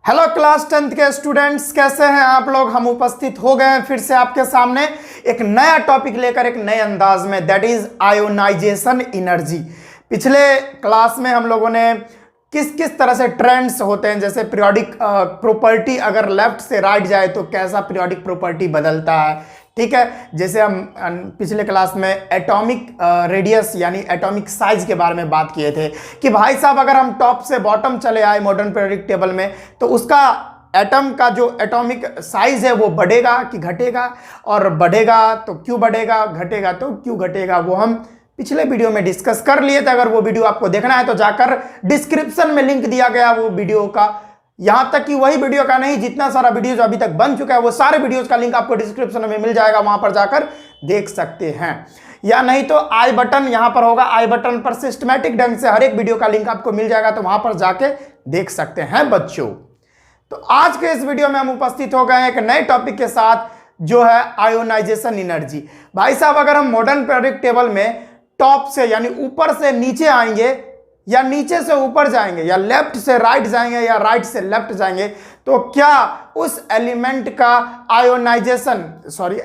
Hello class 10th के students, कैसे हैं आप लोग। हम उपस्थित हो गए हैं फिर से आपके सामने एक नया टॉपिक लेकर, एक नए अंदाज में, दैट इज आयोनाइजेशन एनर्जी। पिछले क्लास में हम लोगों ने किस किस तरह से ट्रेंड्स होते हैं, जैसे पीरियोडिक प्रॉपर्टी अगर लेफ्ट से राइट जाए तो कैसा पीरियोडिक प्रॉपर्टी बदलता है, ठीक है। जैसे हम पिछले क्लास में एटॉमिक रेडियस यानी एटॉमिक साइज के बारे में बात किए थे कि भाई साहब अगर हम टॉप से बॉटम चले आए मॉडर्न पीरियोडिक टेबल में तो उसका एटम का जो एटॉमिक साइज है वो बढ़ेगा कि घटेगा, और बढ़ेगा तो क्यों बढ़ेगा, घटेगा तो क्यों घटेगा, वो हम पिछले वीडियो में डिस्कस कर लिए थे। अगर वो वीडियो आपको देखना है तो जाकर डिस्क्रिप्शन में लिंक दिया गया वो वीडियो का, यहां तक कि वही वीडियो का नहीं, जितना सारा वीडियोज अभी तक बन चुका है वो सारे वीडियोज का लिंक आपको डिस्क्रिप्शन में मिल जाएगा, वहां पर जाकर देख सकते हैं। या नहीं तो आई बटन यहां पर होगा, आई बटन पर सिस्टमैटिक ढंग से हर एक वीडियो का लिंक आपको मिल जाएगा, तो वहां पर जाके देख सकते हैं बच्चों। तो आज के इस वीडियो में हम उपस्थित हो गए हैं एक नए टॉपिक के साथ, जो है आयोनाइजेशन एनर्जी। भाई साहब अगर हम मॉडर्न पीरियोडिक टेबल में टॉप से यानी ऊपर से नीचे आएंगे, या नीचे से ऊपर जाएंगे, या लेफ्ट से राइट जाएंगे, या राइट से लेफ्ट जाएंगे, तो क्या उस एलिमेंट का आयोनाइजेशन,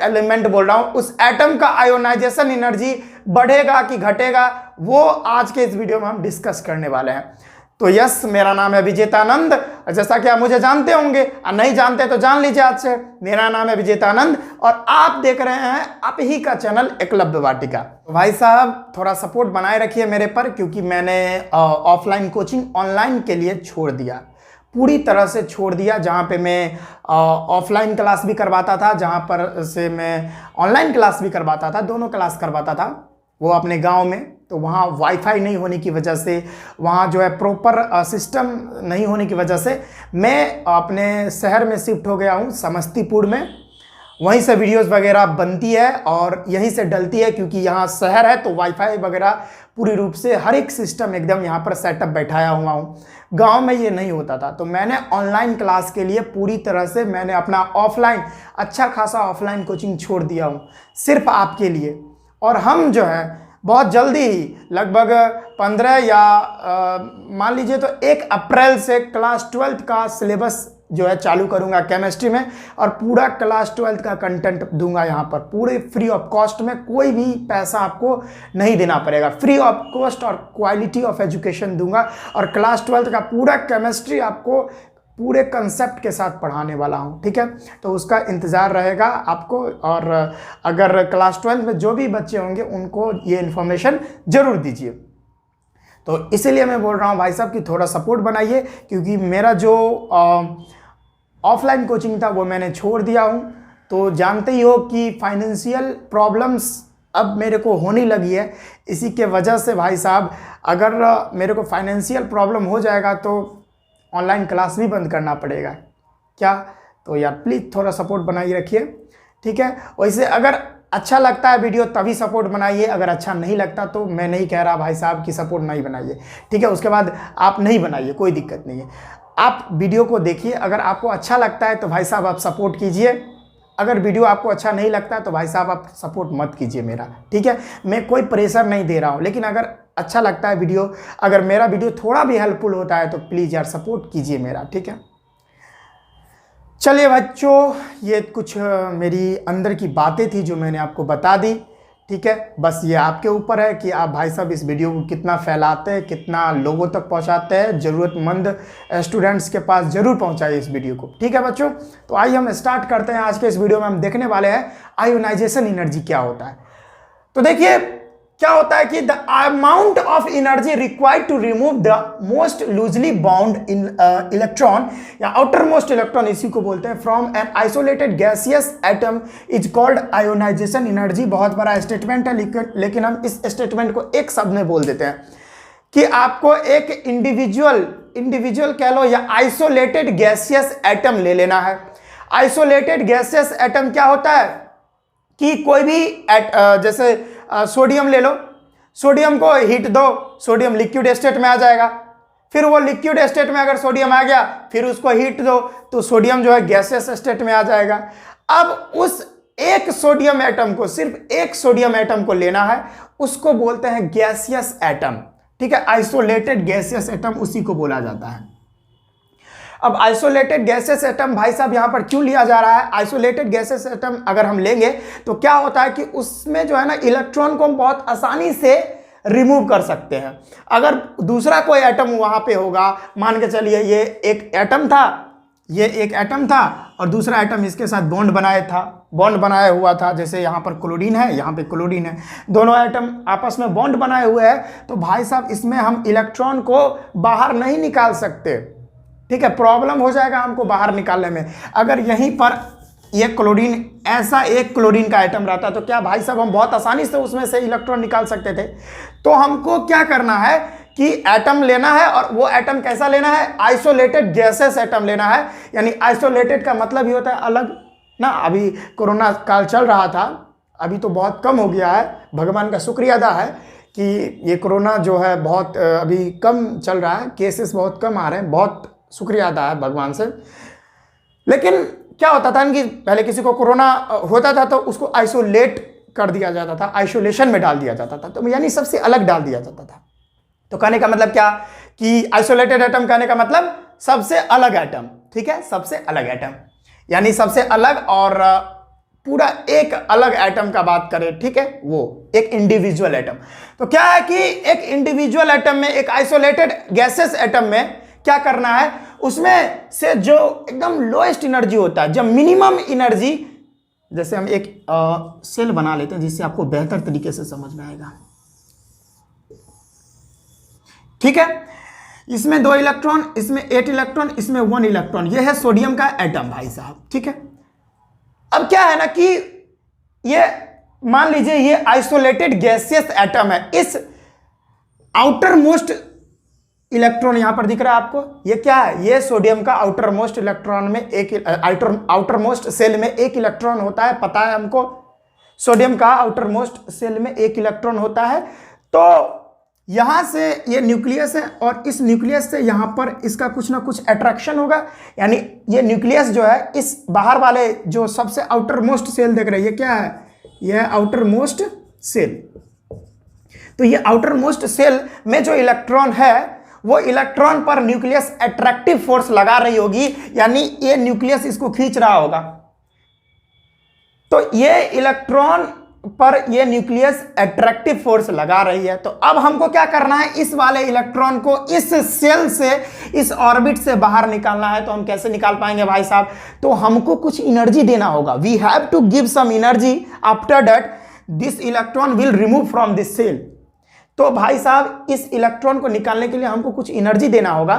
एलिमेंट बोल रहा हूं, उस एटम का आयोनाइजेशन एनर्जी बढ़ेगा कि घटेगा, वो आज के इस वीडियो में हम डिस्कस करने वाले हैं। तो यस, मेरा नाम है विजेतानंद, जैसा कि आप मुझे जानते होंगे, और नहीं जानते तो जान लीजिए आज से, मेरा नाम है विजेतानंद और आप देख रहे हैं आप ही का चैनल एकलव्य वाटिका। तो भाई साहब थोड़ा सपोर्ट बनाए रखिए मेरे पर, क्योंकि मैंने ऑफलाइन कोचिंग ऑनलाइन के लिए छोड़ दिया, पूरी तरह से छोड़ दिया। जहाँ पे मैं ऑफलाइन क्लास भी करवाता था, जहाँ पर से मैं ऑनलाइन क्लास भी करवाता था, दोनों क्लास करवाता था, वो अपने गांव में। तो वहाँ वाईफाई नहीं होने की वजह से, वहाँ जो है प्रॉपर सिस्टम नहीं होने की वजह से मैं अपने शहर में शिफ्ट हो गया हूँ, समस्तीपुर में। वहीं से वीडियोस वगैरह बनती है और यहीं से डलती है, क्योंकि यहाँ शहर है तो वाईफाई वगैरह पूरी रूप से हर एक सिस्टम एकदम यहाँ पर सेटअप बैठाया हुआ हूँ। गांव में ये नहीं होता था, तो मैंने ऑनलाइन क्लास के लिए पूरी तरह से मैंने अपना ऑफलाइन, अच्छा खासा ऑफलाइन कोचिंग छोड़ दिया हूँ सिर्फ आपके लिए। और हम जो है बहुत जल्दी ही, लगभग 15 या मान लीजिए तो 1 अप्रैल से क्लास 12th का सिलेबस जो है चालू करूंगा केमिस्ट्री में, और पूरा क्लास 12th का कंटेंट दूंगा यहाँ पर पूरे फ्री ऑफ कॉस्ट में। कोई भी पैसा आपको नहीं देना पड़ेगा, फ्री ऑफ कॉस्ट और क्वालिटी ऑफ एजुकेशन दूंगा। और क्लास 12th का पूरा केमिस्ट्री आपको पूरे कंसेप्ट के साथ पढ़ाने वाला हूँ, ठीक है। तो उसका इंतज़ार रहेगा आपको, और अगर क्लास 12 में जो भी बच्चे होंगे उनको ये इन्फॉर्मेशन ज़रूर दीजिए। तो इसीलिए मैं बोल रहा हूँ भाई साहब कि थोड़ा सपोर्ट बनाइए, क्योंकि मेरा जो ऑफलाइन कोचिंग था वो मैंने छोड़ दिया हूँ। तो जानते ही हो कि फाइनेंशियल प्रॉब्लम्स अब मेरे को होने लगी है, इसी के वजह से भाई साहब अगर मेरे को फाइनेंशियल प्रॉब्लम हो जाएगा तो ऑनलाइन क्लास भी बंद करना पड़ेगा क्या। तो यार प्लीज़ थोड़ा सपोर्ट बनाइए रखिए, ठीक है। वैसे अगर अच्छा लगता है वीडियो तभी सपोर्ट बनाइए, अगर अच्छा नहीं लगता तो मैं नहीं कह रहा भाई साहब कि सपोर्ट नहीं बनाइए, ठीक है। उसके बाद आप नहीं बनाइए, कोई दिक्कत नहीं है। आप वीडियो को देखिए, अगर आपको अच्छा लगता है तो भाई साहब आप सपोर्ट कीजिए, अगर वीडियो आपको अच्छा नहीं लगता है तो भाई साहब आप सपोर्ट मत कीजिए मेरा, ठीक है। मैं कोई प्रेशर नहीं दे रहा हूँ, लेकिन अगर अच्छा लगता है वीडियो, अगर मेरा वीडियो थोड़ा भी हेल्पफुल होता है तो प्लीज़ यार सपोर्ट कीजिए मेरा, ठीक है। चलिए बच्चों, ये कुछ मेरी अंदर की बातें थी जो मैंने आपको बता दी, ठीक है। बस ये आपके ऊपर है कि आप भाई साहब इस वीडियो को कितना फैलाते हैं, कितना लोगों तक पहुंचाते हैं, ज़रूरतमंद स्टूडेंट्स के पास ज़रूर पहुंचाइए इस वीडियो को, ठीक है बच्चों। तो आइए हम स्टार्ट करते हैं। आज के इस वीडियो में हम देखने वाले हैं आयोनाइजेशन एनर्जी क्या होता है। तो देखिए क्या होता है कि the amount of energy required to remove the most loosely bound in electron या आउटर मोस्ट इलेक्ट्रॉन, इसी को बोलते हैं, from an isolated gaseous atom is called ionization energy. बहुत बड़ा स्टेटमेंट है, लेकिन हम इस स्टेटमेंट को एक शब्द में बोल देते हैं कि आपको एक इंडिविजुअल कह लो या आइसोलेटेड गैसियस एटम ले लेना है। आइसोलेटेड गैसियस एटम क्या होता है कि कोई भी जैसे सोडियम ले लो, सोडियम को हीट दो, सोडियम लिक्विड स्टेट में आ जाएगा। फिर वो लिक्विड स्टेट में अगर सोडियम आ गया, फिर उसको हीट दो तो सोडियम जो है गैसियस स्टेट में आ जाएगा। अब उस एक सोडियम एटम को, सिर्फ एक सोडियम एटम को लेना है, उसको बोलते हैं गैसियस एटम, ठीक है। आइसोलेटेड गैसियस एटम उसी को बोला जाता है। अब आइसोलेटेड गैसेस एटम भाई साहब यहाँ पर क्यों लिया जा रहा है? आइसोलेटेड गैसेस एटम अगर हम लेंगे तो क्या होता है कि उसमें जो है ना इलेक्ट्रॉन को हम बहुत आसानी से रिमूव कर सकते हैं। अगर दूसरा कोई एटम वहां पे होगा, मान के चलिए ये एक एटम था, ये एक एटम था और दूसरा एटम इसके साथ बॉन्ड बनाया हुआ था, जैसे यहाँ पर क्लोरीन है, यहाँ पे क्लोरीन है, दोनों एटम आपस में बॉन्ड बनाए हुए हैं, तो भाई साहब इसमें हम इलेक्ट्रॉन को बाहर नहीं निकाल सकते, ठीक है, प्रॉब्लम हो जाएगा हमको बाहर निकालने में। अगर यहीं पर ये क्लोरीन, ऐसा एक क्लोरीन का एटम रहता तो क्या भाई साहब हम बहुत आसानी से उसमें से इलेक्ट्रॉन निकाल सकते थे। तो हमको क्या करना है कि एटम लेना है, और वो एटम कैसा लेना है? आइसोलेटेड गैसेस एटम लेना है। यानी आइसोलेटेड का मतलब ही होता है अलग ना। अभी कोरोना काल चल रहा था, अभी तो बहुत कम हो गया है, भगवान का शुक्रिया अदा है कि ये कोरोना जो है बहुत अभी कम चल रहा है, केसेस बहुत कम आ रहे हैं, बहुत शुक्रिया अदा है भगवान से। लेकिन क्या होता था कि पहले किसी को कोरोना होता था तो उसको आइसोलेट कर दिया जाता था, आइसोलेशन में डाल दिया जाता था, तो यानी सबसे अलग डाल दिया जाता था। तो कहने का मतलब क्या कि आइसोलेटेड एटम कहने का मतलब सबसे अलग एटम, ठीक है, सबसे अलग एटम, यानी सबसे अलग और पूरा एक अलग एटम का बात करें, ठीक है, वो एक इंडिविजुअल एटम। तो क्या है कि एक इंडिविजुअल एटम में, एक आइसोलेटेड गैसेस एटम में क्या करना है, उसमें से जो एकदम लोएस्ट एनर्जी होता है, जब मिनिमम एनर्जी, जैसे हम एक सेल बना लेते हैं जिससे आपको बेहतर तरीके से समझ में आएगा, ठीक है, इसमें 2 इलेक्ट्रॉन, इसमें 8 इलेक्ट्रॉन, इसमें 1 इलेक्ट्रॉन, यह है सोडियम का एटम भाई साहब, ठीक है। अब क्या है ना कि ये मान लीजिए ये आइसोलेटेड गैसियस एटम है, इस आउटर मोस्ट इलेक्ट्रॉन यहां पर दिख रहा है आपको, ये क्या है? ये सोडियम का आउटर मोस्ट इलेक्ट्रॉन में एक आउटर मोस्ट सेल में 1 इलेक्ट्रॉन होता है, पता है हमको, सोडियम का आउटर मोस्ट सेल में 1 इलेक्ट्रॉन होता है। तो यहां से ये न्यूक्लियस है और इस न्यूक्लियस से यहां पर इसका कुछ ना कुछ अट्रैक्शन होगा, यानी ये न्यूक्लियस जो है इस बाहर वाले जो सबसे आउटर मोस्ट सेल देख रहे हैं, ये क्या है? ये आउटर मोस्ट सेल। तो ये आउटर मोस्ट सेल में जो इलेक्ट्रॉन है वो इलेक्ट्रॉन पर न्यूक्लियस अट्रैक्टिव फोर्स लगा रही होगी, यानी ये न्यूक्लियस इसको खींच रहा होगा। तो ये इलेक्ट्रॉन पर ये न्यूक्लियस अट्रैक्टिव फोर्स लगा रही है। तो अब हमको क्या करना है, इस वाले इलेक्ट्रॉन को इस सेल से, इस ऑर्बिट से बाहर निकालना है। तो हम कैसे निकाल पाएंगे भाई साहब? तो हमको कुछ एनर्जी देना होगा, we have to give some energy, after that this electron will remove from this cell. तो भाई साहब इस इलेक्ट्रॉन को निकालने के लिए हमको कुछ एनर्जी देना होगा।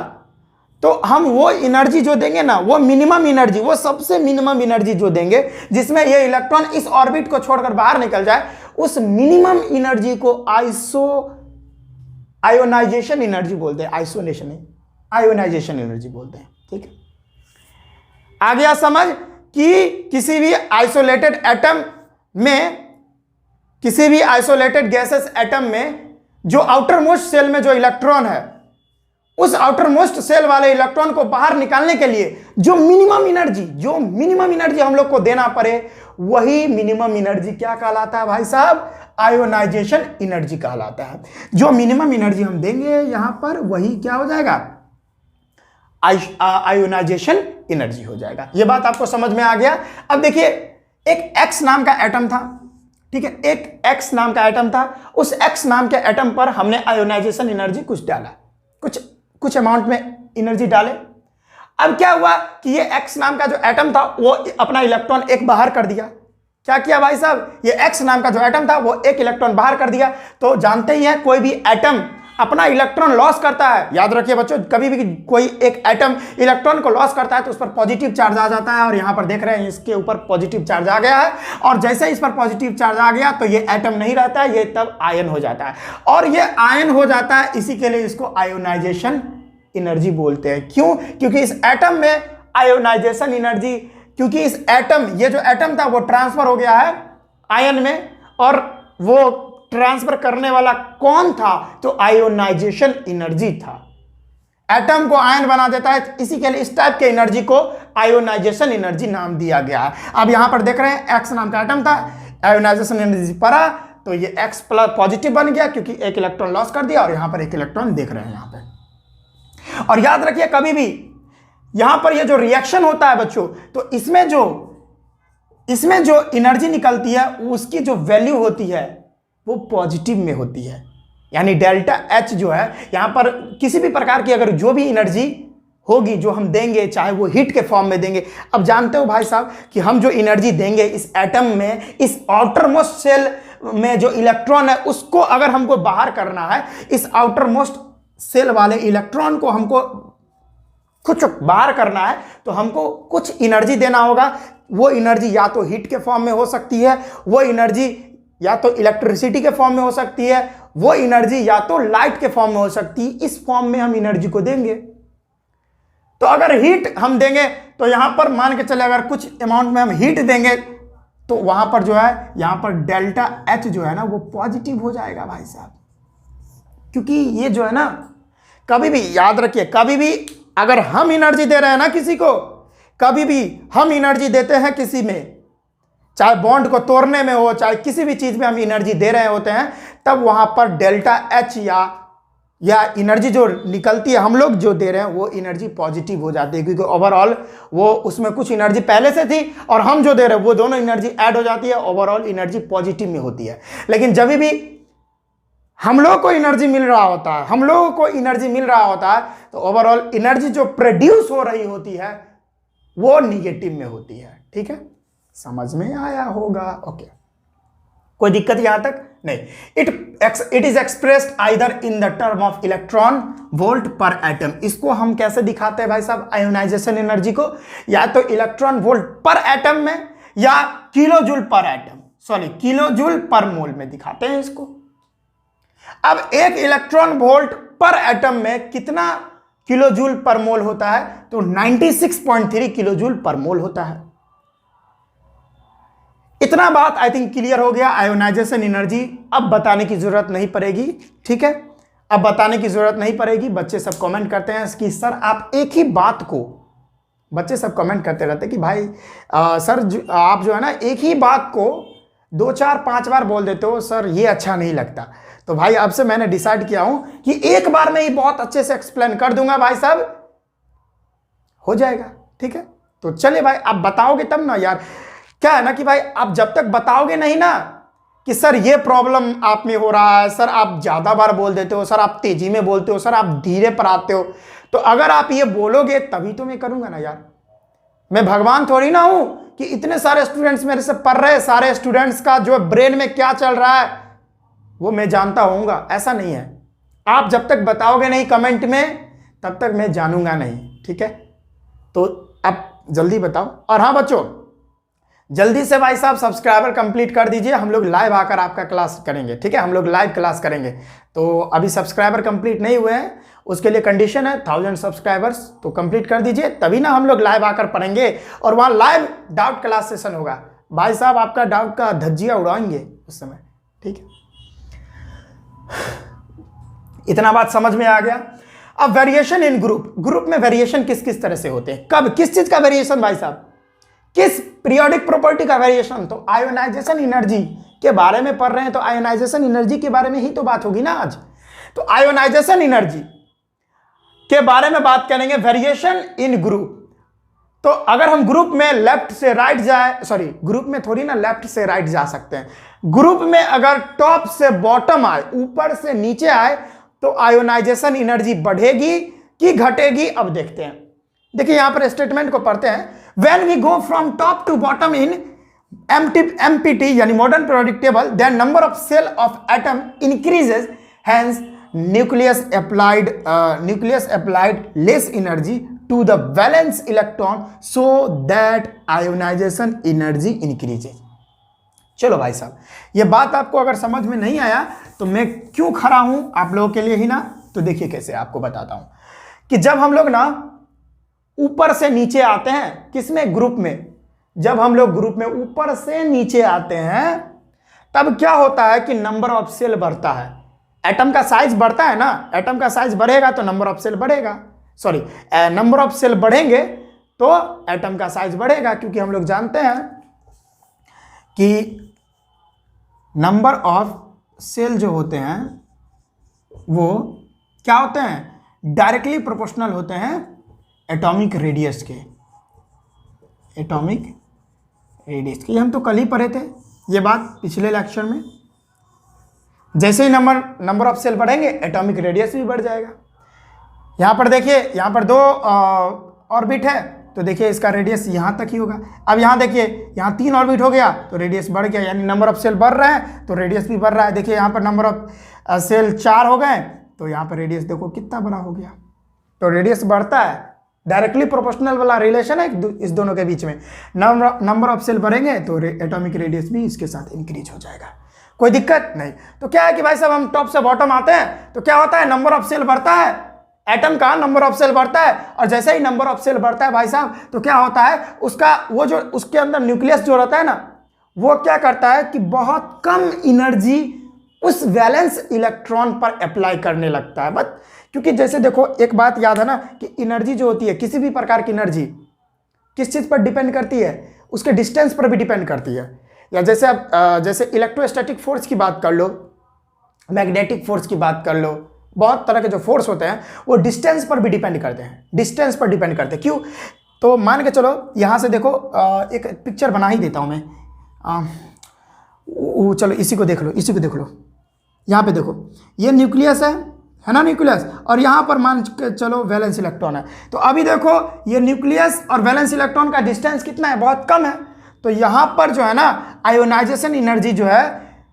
तो हम वो एनर्जी जो देंगे ना, वो मिनिमम एनर्जी, वो सबसे मिनिमम एनर्जी जो देंगे जिसमें ये इलेक्ट्रॉन इस ऑर्बिट को छोड़कर बाहर निकल जाए, उस मिनिमम एनर्जी को आयोनाइजेशन एनर्जी बोलते हैं, आइसोलेशन नहीं, आयोनाइजेशन एनर्जी बोलते हैं, ठीक है। आ गया समझ कि किसी भी आइसोलेटेड एटम में, किसी भी आइसोलेटेड गैसेस एटम में जो आउटर मोस्ट सेल में जो इलेक्ट्रॉन है, उस आउटर मोस्ट सेल वाले इलेक्ट्रॉन को बाहर निकालने के लिए जो मिनिमम एनर्जी हम लोग को देना पड़े, वही मिनिमम एनर्जी क्या कहलाता है भाई साहब? आयोनाइजेशन एनर्जी कहलाता है। जो मिनिमम एनर्जी हम देंगे यहां पर, वही क्या हो जाएगा? आयोनाइजेशन एनर्जी हो जाएगा। यह बात आपको समझ में आ गया। अब देखिए, एक एक्स नाम का एटम था, ठीक है, एक एक्स नाम का एटम था, उस एक्स नाम के एटम पर हमने आयोनाइजेशन एनर्जी कुछ डाला, कुछ अमाउंट में एनर्जी डाले। अब क्या हुआ कि ये एक्स नाम का जो एटम था वो अपना इलेक्ट्रॉन एक बाहर कर दिया। क्या किया भाई साहब? ये एक्स नाम का जो एटम था वो एक इलेक्ट्रॉन बाहर कर दिया। तो जानते ही हैं, कोई भी एटम अपना इलेक्ट्रॉन लॉस करता है, याद रखिए बच्चों, कभी भी कोई एक एटम इलेक्ट्रॉन को लॉस करता है तो उस पर पॉजिटिव चार्ज आ जाता है, और यहां पर देख रहे हैं इसके ऊपर पॉजिटिव चार्ज आ गया है। और जैसे इस पर पॉजिटिव चार्ज आ गया तो ये एटम नहीं रहता है, ये तब आयन हो जाता है, और ये आयन हो जाता है, इसी के लिए इसको आयोनाइजेशन एनर्जी बोलते हैं। क्यों? क्योंकि इस एटम में आयोनाइजेशन एनर्जी, क्योंकि इस एटम, ये जो एटम था वो ट्रांसफर हो गया है आयन में, और वो ट्रांसफर करने वाला कौन था? तो आयोनाइजेशन एनर्जी था। एटम को आयन बना देता है, इसी के लिए इस टाइप के एनर्जी को आयोनाइजेशन एनर्जी नाम दिया गया है। अब यहां पर देख रहे हैं एक्स नाम का एटम था, आयोनाइजेशन एनर्जी पड़ा तो ये एक्स प्लस पॉजिटिव बन गया क्योंकि एक इलेक्ट्रॉन लॉस कर दिया, और यहां पर एक इलेक्ट्रॉन देख रहे हैं यहां पे। और याद रखिए, कभी भी यहां पर ये जो रिएक्शन होता है बच्चों, तो इसमें जो एनर्जी निकलती है उसकी जो वैल्यू होती है वो पॉजिटिव में होती है। यानी डेल्टा एच जो है, यहां पर किसी भी प्रकार की अगर जो भी एनर्जी होगी जो हम देंगे, चाहे वो हीट के फॉर्म में देंगे। अब जानते हो भाई साहब कि हम जो एनर्जी देंगे इस एटम में, इस आउटर मोस्ट सेल में जो इलेक्ट्रॉन है उसको अगर हमको बाहर करना है, इस आउटर मोस्ट सेल वाले इलेक्ट्रॉन को हमको कुछ बाहर करना है, तो हमको कुछ एनर्जी देना होगा। वो एनर्जी या तो हीट के फॉर्म में हो सकती है, वो एनर्जी या तो इलेक्ट्रिसिटी के फॉर्म में हो सकती है, वो एनर्जी या तो लाइट के फॉर्म में हो सकती है। इस फॉर्म में हम एनर्जी को देंगे। तो अगर हीट हम देंगे तो यहां पर मान के चले अगर कुछ अमाउंट में हम हीट देंगे तो वहां पर जो है, यहां पर डेल्टा एच जो है ना वो पॉजिटिव हो जाएगा भाई साहब। क्योंकि ये जो है ना, कभी भी याद रखिए, कभी भी अगर हम एनर्जी दे रहे हैं ना किसी को, कभी भी हम एनर्जी देते हैं किसी में, चाहे बॉन्ड को तोड़ने में हो, चाहे किसी भी चीज में हम एनर्जी दे रहे होते हैं, तब वहां पर डेल्टा एच या एनर्जी जो निकलती है हम लोग जो दे रहे हैं वो एनर्जी पॉजिटिव हो जाती है। क्योंकि ओवरऑल वो उसमें कुछ एनर्जी पहले से थी और हम जो दे रहे हैं वो दोनों एनर्जी ऐड हो जाती है, ओवरऑल एनर्जी पॉजिटिव में होती है। लेकिन जब भी हम लोगों को एनर्जी मिल रहा होता है, तो ओवरऑल एनर्जी जो प्रोड्यूस हो रही होती है वो निगेटिव में होती है। ठीक है, समझ में आया होगा? ओके, कोई दिक्कत यहां तक नहीं। It is expressed either in the term of electron volt पर एटम। इसको हम कैसे दिखाते हैं भाई साहब आयोनाइजेशन एनर्जी को? या तो इलेक्ट्रॉन वोल्ट पर एटम में या किलो जूल पर मोल में दिखाते हैं इसको। अब एक इलेक्ट्रॉन वोल्ट पर एटम में कितना किलो जूल पर मोल होता है? तो 96.3 किलो जूल पर मोल होता है। इतना बात आई थिंक क्लियर हो गया। आयोनाइजेशन एनर्जी अब बताने की जरूरत नहीं पड़ेगी। ठीक है, अब बताने की जरूरत नहीं पड़ेगी। बच्चे सब कमेंट करते हैं कि सर आप एक ही बात को, बच्चे सब कमेंट करते रहते हैं कि भाई सर आप जो है ना एक ही बात को 2 4 5 बार बोल देते हो सर, ये अच्छा नहीं लगता। तो भाई अब से मैंने डिसाइड किया हूं कि एक बार में ही बहुत अच्छे से एक्सप्लेन कर दूंगा भाई साहब, हो जाएगा। ठीक है, तो चलिए भाई आप बताओगे तब ना यार। क्या है ना कि भाई आप जब तक बताओगे नहीं ना कि सर ये प्रॉब्लम आप में हो रहा है, सर आप ज्यादा बार बोल देते हो, सर आप तेजी में बोलते हो, सर आप धीरे पर आते हो, तो अगर आप ये बोलोगे तभी तो मैं करूंगा ना यार। मैं भगवान थोड़ी ना हूं कि इतने सारे स्टूडेंट्स मेरे से पढ़ रहे, सारे स्टूडेंट्स का जो ब्रेन में क्या चल रहा है वो मैं जानता होऊंगा, ऐसा नहीं है। आप जब तक बताओगे नहीं कमेंट में तब तक मैं जानूंगा नहीं। ठीक है, तो आप जल्दी बताओ। और हाँ बच्चों, जल्दी से भाई साहब सब्सक्राइबर कंप्लीट कर दीजिए, हम लोग लाइव आकर आपका क्लास करेंगे। ठीक है, हम लोग लाइव क्लास करेंगे। तो अभी सब्सक्राइबर कंप्लीट नहीं हुए हैं, उसके लिए कंडीशन है 1000 सब्सक्राइबर्स, तो कंप्लीट कर दीजिए, तभी ना हम लोग लाइव आकर पढ़ेंगे। और वहाँ लाइव डाउट क्लास सेशन होगा, भाई साहब आपका डाउट का धज्जियाँ उड़ाएंगे उस समय। ठीक है, इतना बात समझ में आ गया। अब वेरिएशन इन ग्रुप में वेरिएशन किस किस तरह से होते हैं, कब किस चीज का वेरिएशन भाई साहब, किस पीरियोडिक प्रॉपर्टी का वेरिएशन? तो आयोनाइजेशन एनर्जी के बारे में पढ़ रहे हैं, तो आयोनाइजेशन एनर्जी के बारे में ही तो बात होगी ना आज। तो आयोनाइजेशन एनर्जी के बारे में बात करेंगे, वेरिएशन इन ग्रुप। तो अगर हम ग्रुप में लेफ्ट से राइट जाए, सॉरी ग्रुप में थोड़ी ना लेफ्ट से राइट जा सकते हैं, ग्रुप में अगर टॉप से बॉटम आए, ऊपर से नीचे आए, तो आयोनाइजेशन एनर्जी बढ़ेगी कि घटेगी? अब देखते हैं। देखिए यहां पर स्टेटमेंट को पढ़ते हैं, when we go from top to bottom in MPT यानी modern periodic table, then number of shell of atom increases, hence nucleus applied less energy to the valence electron so that ionization energy increases. चलो भाई साहब, ये बात आपको अगर समझ में नहीं आया तो मैं क्यों खड़ा हूं आप लोगों के लिए ही ना। तो देखिए कैसे आपको बताता हूं कि जब हम लोग ना ऊपर से नीचे आते हैं, किसमें? ग्रुप में। जब हम लोग ग्रुप में ऊपर से नीचे आते हैं तब क्या होता है कि नंबर ऑफ सेल बढ़ता है, एटम का साइज बढ़ता है ना। एटम का साइज बढ़ेगा तो नंबर ऑफ सेल बढ़ेगा, सॉरी नंबर ऑफ सेल बढ़ेंगे तो एटम का साइज बढ़ेगा। क्योंकि हम लोग जानते हैं कि नंबर ऑफ सेल जो होते हैं वो क्या होते हैं? डायरेक्टली प्रोपोर्शनल होते हैं एटॉमिक रेडियस के, एटॉमिक रेडियस के, ये हम तो कल ही पढ़े थे ये बात पिछले लेक्चर में। जैसे ही नंबर ऑफ सेल बढ़ेंगे एटॉमिक रेडियस भी बढ़ जाएगा। यहाँ पर देखिए, यहाँ पर 2 ऑर्बिट है तो देखिए इसका रेडियस यहाँ तक ही होगा। अब यहाँ देखिए, यहाँ 3 ऑर्बिट हो गया तो रेडियस बढ़ गया, यानी नंबर ऑफ सेल बढ़ रहे हैं तो रेडियस भी बढ़ रहा है। देखिए यहाँ पर नंबर ऑफ सेल 4 हो गए तो यहाँ पर रेडियस देखो कितना बड़ा हो गया, तो रेडियस बढ़ता है। डायरेक्टली प्रोपोर्शनल वाला रिलेशन है इस दोनों के बीच में। नंबर ऑफ सेल बढ़ेंगे तो एटॉमिक रेडियस भी इसके साथ इंक्रीज हो जाएगा, कोई दिक्कत नहीं। तो क्या है कि भाई साहब हम टॉप से बॉटम आते हैं तो क्या होता है, नंबर ऑफ सेल बढ़ता है, एटम का नंबर ऑफ सेल बढ़ता है, और जैसे ही नंबर ऑफ सेल बढ़ता है भाई साहब तो क्या होता है, उसका वो जो उसके अंदर न्यूक्लियस जो रहता है ना, वो क्या करता है कि बहुत कम एनर्जी उस वैलेंस इलेक्ट्रॉन पर अप्लाई करने लगता है। बट क्योंकि जैसे देखो एक बात याद है ना कि एनर्जी जो होती है, किसी भी प्रकार की एनर्जी किस चीज़ पर डिपेंड करती है, उसके डिस्टेंस पर भी डिपेंड करती है। या जैसे आप जैसे इलेक्ट्रोस्टैटिक फोर्स की बात कर लो, मैग्नेटिक फोर्स की बात कर लो, बहुत तरह के जो फोर्स होते हैं वो डिस्टेंस पर भी डिपेंड करते हैं, डिस्टेंस पर डिपेंड करते हैं। क्यों? तो मान के चलो यहाँ से देखो, एक पिक्चर बना ही देता हूँ मैं, चलो इसी को देख लो, इसी को देख लो। यहाँ पे देखो ये न्यूक्लियस है ना, न्यूक्लियस, और यहाँ पर मान के चलो वैलेंस इलेक्ट्रॉन है। तो अभी देखो ये न्यूक्लियस और वैलेंस इलेक्ट्रॉन का डिस्टेंस कितना है, बहुत कम है। तो यहाँ पर जो है ना आयोनाइजेशन एनर्जी जो है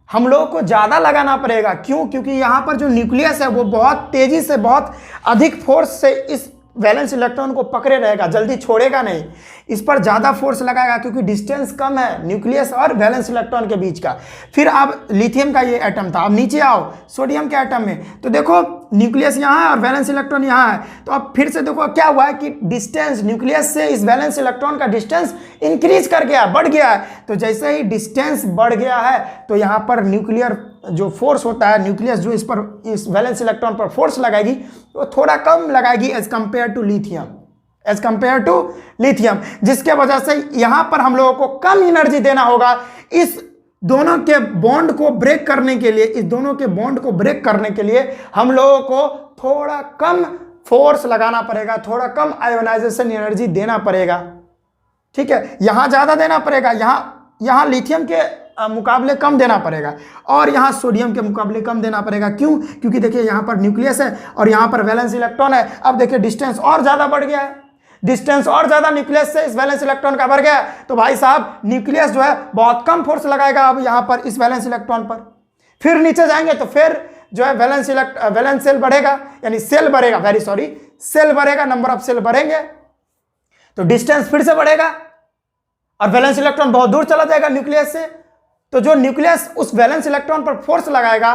हम लोगों को ज़्यादा लगाना पड़ेगा। क्यों? क्योंकि यहाँ पर जो न्यूक्लियस है वो बहुत तेज़ी से, बहुत अधिक फोर्स से इस वैलेंस इलेक्ट्रॉन को पकड़े रहेगा, जल्दी छोड़ेगा नहीं, इस पर ज़्यादा फोर्स लगाएगा क्योंकि डिस्टेंस कम है न्यूक्लियस और वैलेंस इलेक्ट्रॉन के बीच का। फिर अब लिथियम का ये एटम था, अब नीचे आओ सोडियम के एटम में, तो देखो न्यूक्लियस यहाँ है और वैलेंस इलेक्ट्रॉन यहाँ है। तो अब फिर से देखो क्या हुआ है कि डिस्टेंस न्यूक्लियस से इस वैलेंस इलेक्ट्रॉन का डिस्टेंस इंक्रीज कर गया, बढ़ गया है। तो जैसे ही डिस्टेंस बढ़ गया है तो यहाँ पर न्यूक्लियर जो फोर्स होता है, न्यूक्लियस जो इस पर इस वैलेंस इलेक्ट्रॉन पर फोर्स लगाएगी वो थोड़ा कम लगाएगी as compare to lithium, as compare to lithium, जिसके वजह से यहाँ पर हम लोगों को कम एनर्जी देना होगा इस दोनों के बॉन्ड को ब्रेक करने के लिए। इस दोनों के बॉन्ड को ब्रेक करने के लिए हम लोगों को थोड़ा कम फोर्स लगाना पड़ेगा, थोड़ा कम आयोनाइजेशन एनर्जी देना पड़ेगा। ठीक है, यहाँ ज़्यादा देना पड़ेगा, यहाँ लिथियम के मुकाबले कम देना पड़ेगा और यहाँ सोडियम के मुकाबले कम देना पड़ेगा। क्यों? क्योंकि देखिए यहाँ पर न्यूक्लियस है और यहाँ पर वैलेंस इलेक्ट्रॉन है। अब देखिए डिस्टेंस और ज़्यादा बढ़ गया है, डिस्टेंस और ज़्यादा न्यूक्लियस से इस वैलेंस इलेक्ट्रॉन का बढ़ गया है। तो भाई साहब न्यूक्लियस जो है बहुत कम फोर्स लगाएगा अब यहाँ पर इस वैलेंस इलेक्ट्रॉन पर। फिर नीचे जाएंगे तो फिर जो है वैलेंस सेल बढ़ेगा, यानी सेल बढ़ेगा, सेल बढ़ेगा, नंबर ऑफ सेल बढ़ेंगे तो डिस्टेंस फिर से बढ़ेगा और वैलेंस इलेक्ट्रॉन बहुत दूर चला जाएगा न्यूक्लियस से। तो जो न्यूक्लियस उस वैलेंस इलेक्ट्रॉन पर फोर्स लगाएगा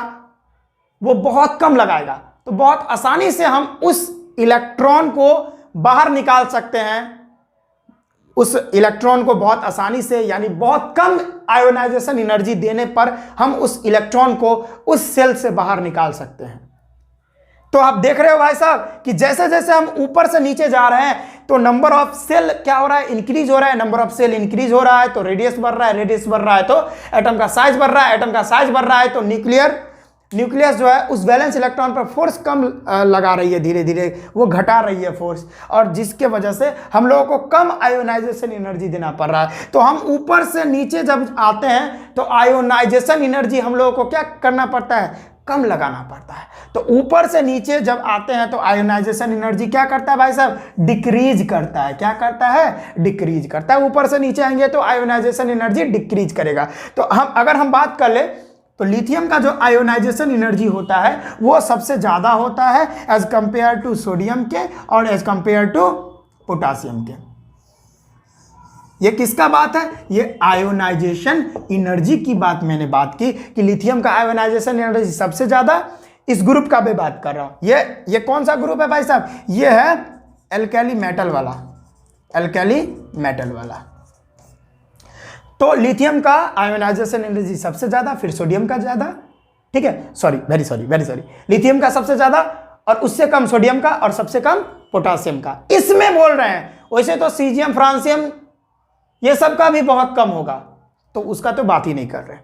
वो बहुत कम लगाएगा, तो बहुत आसानी से हम उस इलेक्ट्रॉन को बाहर निकाल सकते हैं। उस इलेक्ट्रॉन को बहुत आसानी से, यानी बहुत कम आयोनाइजेशन एनर्जी देने पर हम उस इलेक्ट्रॉन को उस सेल से बाहर निकाल सकते हैं। तो आप देख रहे हो भाई साहब कि जैसे जैसे हम ऊपर से नीचे जा रहे हैं तो नंबर ऑफ सेल क्या हो रहा है, इंक्रीज हो रहा है। नंबर ऑफ सेल इंक्रीज हो रहा है तो रेडियस बढ़ रहा है, रेडियस बढ़ रहा है तो एटम का साइज बढ़ रहा है, एटम का साइज बढ़ रहा है तो न्यूक्लियस जो है उस वैलेंस इलेक्ट्रॉन पर फोर्स कम लगा रही है, धीरे धीरे वो घटा रही है फोर्स, और जिसके वजह से हम लोगों को कम आयोनाइजेशन एनर्जी देना पड़ रहा है। तो हम ऊपर से नीचे जब आते हैं तो आयोनाइजेशन एनर्जी हम लोगों को क्या करना पड़ता है, कम लगाना पड़ता है। तो ऊपर से नीचे जब आते हैं तो आयोनाइजेशन एनर्जी क्या करता है भाई साहब, डिक्रीज करता है। क्या करता है, डिक्रीज करता है। ऊपर से नीचे आएंगे तो आयोनाइजेशन एनर्जी डिक्रीज करेगा। तो अगर हम बात कर ले तो लिथियम का जो आयोनाइजेशन एनर्जी होता है वो सबसे ज़्यादा होता है एज कंपेयर टू सोडियम के और एज कंपेयर टू पोटासियम के। ये किसका बात है, ये आयोनाइजेशन एनर्जी की बात मैंने बात की कि लिथियम का आयोनाइजेशन एनर्जी सबसे ज़्यादा। इस ग्रुप का भी बात कर रहा हूँ। ये कौन सा ग्रुप है भाई साहब, ये है एल्कैली मेटल वाला, एल्कैली मेटल वाला। तो लिथियम का आयोनाइजेशन एनर्जी सबसे ज़्यादा, फिर सोडियम का ज़्यादा। ठीक है, वेरी सॉरी, लिथियम का सबसे ज़्यादा और उससे कम सोडियम का और सबसे कम पोटासियम का। इसमें बोल रहे हैं, वैसे तो सीजियम, फ्रांसियम ये सब का भी बहुत कम होगा, तो उसका तो बात ही नहीं कर रहे।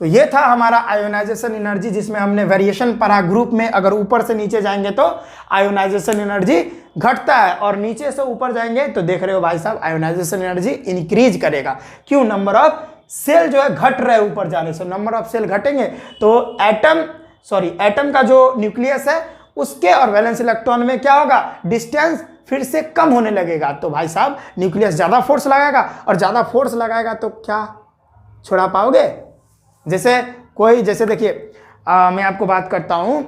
तो ये था हमारा आयोनाइजेशन एनर्जी, जिसमें हमने वेरिएशन पढ़ा ग्रुप में। अगर ऊपर से नीचे जाएंगे तो आयोनाइजेशन एनर्जी घटता है, और नीचे से ऊपर जाएंगे तो देख रहे हो भाई साहब आयोनाइजेशन एनर्जी इंक्रीज करेगा। क्यों? नंबर ऑफ सेल जो है घट रहे ऊपर जाने से। नंबर ऑफ सेल घटेंगे तो एटम का जो न्यूक्लियस है उसके और वैलेंस इलेक्ट्रॉन में क्या होगा, डिस्टेंस फिर से कम होने लगेगा। तो भाई साहब न्यूक्लियस ज़्यादा फोर्स लगाएगा, और ज़्यादा फोर्स लगाएगा तो क्या छोड़ा पाओगे? जैसे देखिए मैं आपको बात करता हूँ,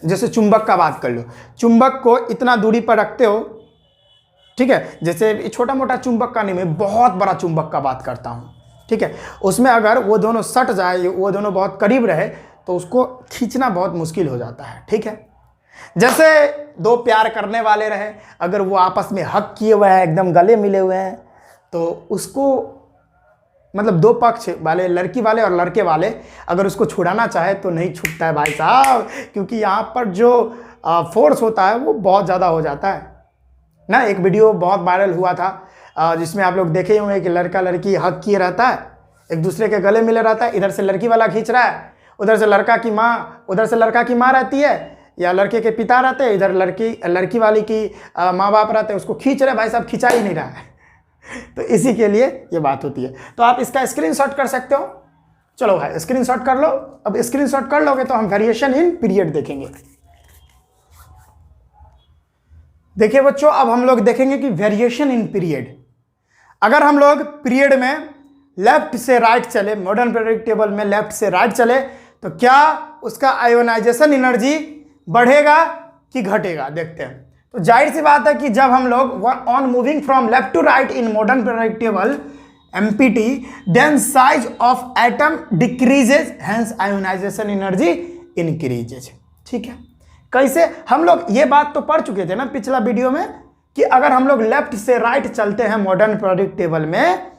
जैसे चुंबक का बात कर लो। चुंबक को इतना दूरी पर रखते हो, ठीक है, जैसे छोटा मोटा चुंबक का नहीं, मैं बहुत बड़ा चुंबक का बात करता हूँ, ठीक है। उसमें अगर वो दोनों सट जाए, वो दोनों बहुत करीब रहे, तो उसको खींचना बहुत मुश्किल हो जाता है, ठीक है। जैसे दो प्यार करने वाले रहे, अगर वो आपस में हक किए हुए हैं, एकदम गले मिले हुए हैं, तो उसको मतलब दो पक्ष वाले, लड़की वाले और लड़के वाले, अगर उसको छुड़ाना चाहे तो नहीं छूटता है भाई साहब, क्योंकि यहाँ पर जो फोर्स होता है वो बहुत ज़्यादा हो जाता है ना। एक वीडियो बहुत वायरल हुआ था जिसमें आप लोग देखे होंगे कि लड़का लड़की हक किए रहता है, एक दूसरे के गले मिले रहता है, इधर से लड़की वाला खींच रहा है, उधर से लड़का की माँ रहती है, या लड़के के पिता रहते हैं, इधर लड़की वाली की माँ बाप रहते हैं, उसको खींच रहे, भाई साहब खिंचा ही नहीं रहा है। तो इसी के लिए ये बात होती है। तो आप इसका स्क्रीनशॉट कर सकते हो। चलो भाई स्क्रीनशॉट कर लो। अब स्क्रीनशॉट कर लोगे तो हम वेरिएशन इन पीरियड देखेंगे। देखिए बच्चों, अब हम लोग देखेंगे कि वेरिएशन इन पीरियड, अगर हम लोग पीरियड में लेफ्ट से राइट चले, मॉडर्न पीरियोडिक टेबल में लेफ्ट से राइट चले, तो क्या उसका आयोनाइजेशन एनर्जी बढ़ेगा कि घटेगा, देखते हैं। तो जाहिर सी बात है कि जब हम लोग on moving from left to right in modern periodic table MPT, then size of atom decreases, hence ionization energy increases, ठीक है। कैसे? हम लोग ये बात तो पढ़ चुके थे ना पिछला वीडियो में, कि अगर हम लोग लेफ्ट से राइट चलते हैं मॉडर्न पीरियोडिक टेबल में,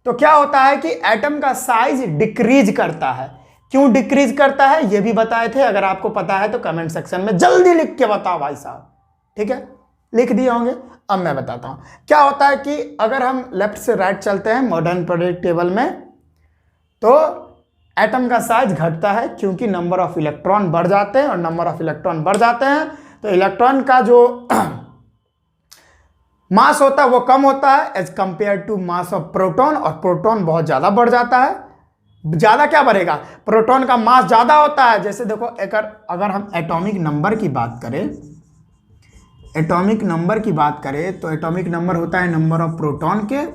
तो क्या होता है कि एटम का साइज डिक्रीज करता है। क्यों डिक्रीज करता है ये भी बताए थे, अगर आपको पता है तो कमेंट सेक्शन में जल्दी लिख के बताओ भाई साहब, ठीक है, लिख दिए होंगे। अब मैं बताता हूं क्या होता है कि अगर हम लेफ्ट से राइट चलते हैं मॉडर्न पीरियोडिक टेबल में, तो एटम का साइज घटता है, क्योंकि नंबर ऑफ इलेक्ट्रॉन बढ़ जाते हैं, और नंबर ऑफ इलेक्ट्रॉन बढ़ जाते हैं तो इलेक्ट्रॉन का जो मास होता है वो कम होता है as compare to mass of proton, और प्रोटॉन बहुत ज़्यादा बढ़ जाता है। ज़्यादा क्या बढ़ेगा? प्रोटॉन का मास ज़्यादा होता है। जैसे देखो, अगर हम एटॉमिक नंबर की बात करें, एटॉमिक नंबर की बात करें तो एटॉमिक नंबर होता है नंबर ऑफ प्रोटॉन के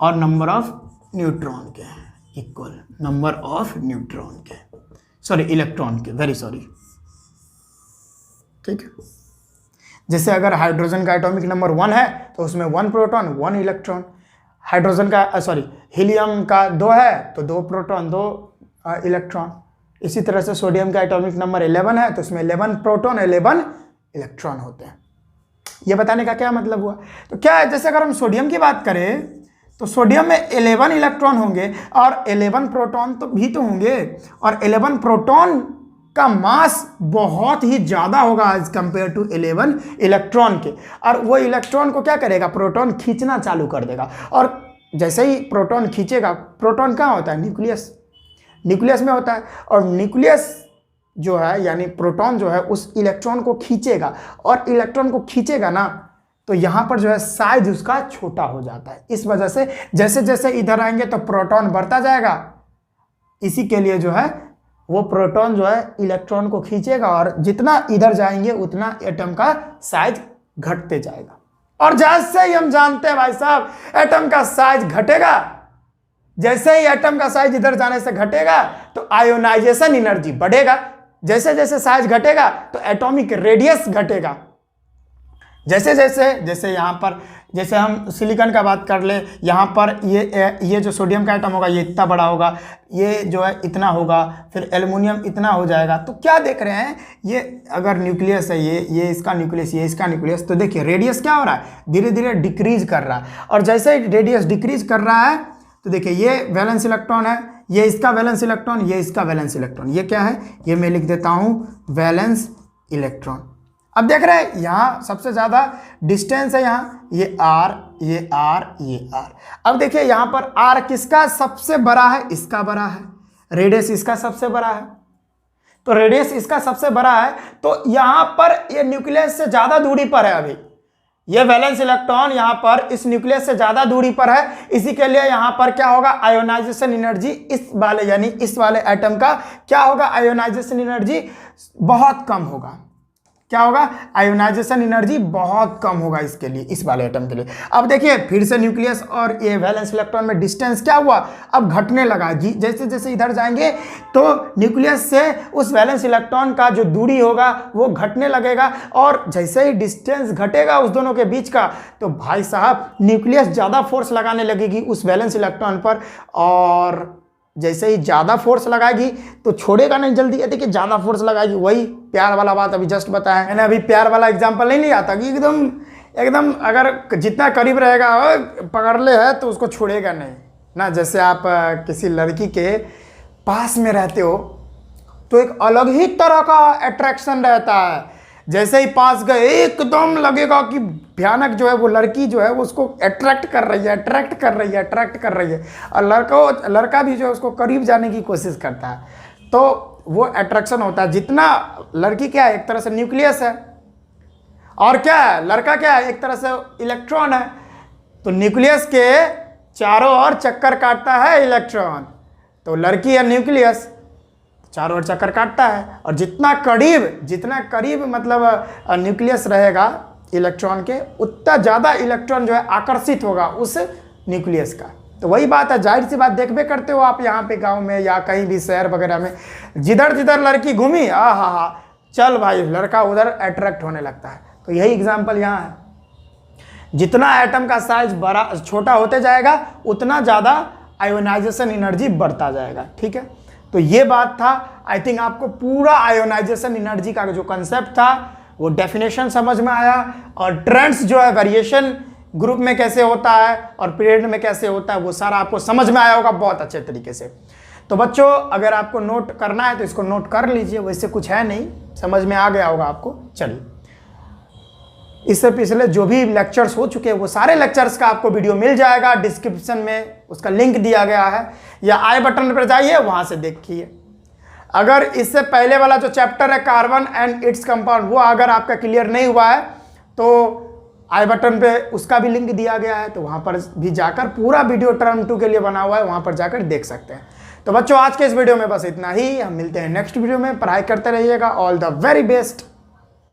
और नंबर ऑफ न्यूट्रॉन के, इक्वल नंबर ऑफ न्यूट्रॉन के, सॉरी इलेक्ट्रॉन के, वेरी सॉरी, ठीक है। जैसे अगर हाइड्रोजन का एटॉमिक नंबर 1 है तो उसमें 1 प्रोटॉन 1 इलेक्ट्रॉन, हाइड्रोजन का हीलियम का 2 है तो 2 प्रोटॉन 2 इलेक्ट्रॉन। इसी तरह से सोडियम का एटॉमिक नंबर 11 है तो उसमें 11 प्रोटॉन 11 इलेक्ट्रॉन होते हैं। ये बताने का क्या मतलब हुआ? तो क्या है, जैसे अगर हम सोडियम की बात करें तो सोडियम में 11 इलेक्ट्रॉन होंगे और 11 प्रोटॉन तो भी तो होंगे, और 11 प्रोटॉन का मास बहुत ही ज़्यादा होगा एज कंपेयर टू 11 इलेक्ट्रॉन के, और वो इलेक्ट्रॉन को क्या करेगा, प्रोटॉन खींचना चालू कर देगा। और जैसे ही प्रोटॉन खींचेगा, प्रोटॉन कहाँ होता है? न्यूक्लियस में होता है, और न्यूक्लियस जो है यानी प्रोटॉन जो है उस इलेक्ट्रॉन को खींचेगा, और इलेक्ट्रॉन को खींचेगा ना तो यहाँ पर जो है साइज उसका छोटा हो जाता है। इस वजह से जैसे जैसे इधर आएंगे तो प्रोटॉन बढ़ता जाएगा, इसी के लिए जो है वो प्रोटॉन जो है इलेक्ट्रॉन को खींचेगा, और जितना इधर जाएंगे उतना एटम का साइज घटते जाएगा। और जैसे ही हम जानते हैं भाई साहब एटम का साइज घटेगा, जैसे ही एटम का साइज इधर जाने से घटेगा तो आयोनाइजेशन एनर्जी बढ़ेगा। जैसे जैसे साइज घटेगा तो एटॉमिक रेडियस घटेगा। जैसे यहाँ पर, जैसे हम सिलिकॉन का बात कर ले, यहाँ पर ये जो सोडियम का एटम होगा ये इतना बड़ा होगा, ये जो है इतना होगा, फिर एल्युमिनियम इतना हो जाएगा। तो क्या देख रहे हैं, ये अगर न्यूक्लियस है, ये इसका न्यूक्लियस, ये इसका न्यूक्लियस, तो देखिए रेडियस क्या हो रहा है, धीरे धीरे डिक्रीज कर रहा है। और जैसे ही रेडियस डिक्रीज कर रहा है तो देखिए ये वैलेंस इलेक्ट्रॉन है, ये इसका वैलेंस इलेक्ट्रॉन, ये इसका वैलेंस इलेक्ट्रॉन, ये क्या है, ये मैं लिख देता हूँ वैलेंस इलेक्ट्रॉन। अब देख रहे हैं यहाँ सबसे ज़्यादा डिस्टेंस है, यहाँ ये R, ये R, ये R। अब देखिए यहाँ पर R किसका सबसे बड़ा है, इसका बड़ा है, रेडियस इसका सबसे बड़ा है, तो रेडियस इसका सबसे बड़ा है, तो यहाँ पर ये न्यूक्लियस से ज़्यादा दूरी पर है। अभी ये वैलेंस इलेक्ट्रॉन यहाँ पर इस न्यूक्लियस से ज़्यादा दूरी पर है, इसी के लिए यहाँ पर क्या होगा, आयोनाइजेशन एनर्जी इस वाले यानी इस वाले एटम का क्या होगा, आयोनाइजेशन एनर्जी बहुत कम होगा। क्या होगा, आयोनाइजेशन एनर्जी बहुत कम होगा इसके लिए, इस वाले एटम के लिए। अब देखिए फिर से न्यूक्लियस और ये वैलेंस इलेक्ट्रॉन में डिस्टेंस क्या हुआ, अब घटने लगा। जैसे जैसे इधर जाएंगे तो न्यूक्लियस से उस वैलेंस इलेक्ट्रॉन का जो दूरी होगा वो घटने लगेगा, और जैसे ही डिस्टेंस घटेगा उस दोनों के बीच का, तो भाई साहब न्यूक्लियस ज़्यादा फोर्स लगाने लगेगी उस वैलेंस इलेक्ट्रॉन पर, और जैसे ही ज़्यादा फोर्स लगाएगी तो छोड़ेगा नहीं जल्दी। ये देखिए ज़्यादा फोर्स लगाएगी, वही प्यार वाला बात अभी जस्ट बताया मैंने। अभी प्यार वाला एग्जांपल नहीं लिया था कि एकदम अगर जितना करीब रहेगा पकड़ ले है तो उसको छोड़ेगा नहीं ना। जैसे आप किसी लड़की के पास में रहते हो तो एक अलग ही तरह का अट्रैक्शन रहता है, जैसे ही पास गए एकदम लगेगा कि भयानक जो है वो लड़की जो है वो उसको अट्रैक्ट कर रही है, और लड़का भी जो है उसको करीब जाने की कोशिश करता है, तो वो अट्रैक्शन होता है। जितना लड़की क्या है, एक तरह से न्यूक्लियस है, और क्या है, लड़का क्या है, एक तरह से इलेक्ट्रॉन है, तो न्यूक्लियस के चारों ओर चक्कर काटता है इलेक्ट्रॉन, तो लड़की है न्यूक्लियस, चारों ओर चक्कर काटता है, और जितना करीब मतलब न्यूक्लियस रहेगा इलेक्ट्रॉन के, उतना ज़्यादा इलेक्ट्रॉन जो है आकर्षित होगा उस न्यूक्लियस का। तो वही बात है, जाहिर सी बात देखबे करते हो आप यहाँ पे गांव में या कहीं भी शहर वगैरह में, जिधर लड़की घूमी हा चल भाई लड़का उधर अट्रैक्ट होने लगता है। तो यही एग्जाम्पल यहाँ है, जितना एटम का साइज बड़ा छोटा होते जाएगा उतना ज़्यादा आयोनाइजेशन एनर्जी बढ़ता जाएगा। ठीक है, तो ये बात था। आई थिंक आपको पूरा आयोनाइजेशन एनर्जी का जो कंसेप्ट था वो डेफिनेशन समझ में आया, और ट्रेंड्स जो है वेरिएशन ग्रुप में कैसे होता है और पीरियड में कैसे होता है वो सारा आपको समझ में आया होगा बहुत अच्छे तरीके से। तो बच्चों अगर आपको नोट करना है तो इसको नोट कर लीजिए, वैसे कुछ है नहीं, समझ में आ गया होगा आपको। चलिए, इससे पिछले जो भी लेक्चर्स हो चुके हैं वो सारे लेक्चर्स का आपको वीडियो मिल जाएगा, डिस्क्रिप्शन में उसका लिंक दिया गया है, या आई बटन पर जाइए वहां से देखिए। अगर इससे पहले वाला जो चैप्टर है कार्बन एंड इट्स कंपाउंड, वो अगर आपका क्लियर नहीं हुआ है तो आई बटन पे उसका भी लिंक दिया गया है, तो वहां पर भी जाकर पूरा वीडियो टर्म 2 के लिए बना हुआ है, वहां पर जाकर देख सकते हैं। तो बच्चों आज के इस वीडियो में बस इतना ही, हम मिलते हैं नेक्स्ट वीडियो में। पढ़ाई करते रहिएगा, ऑल द वेरी बेस्ट।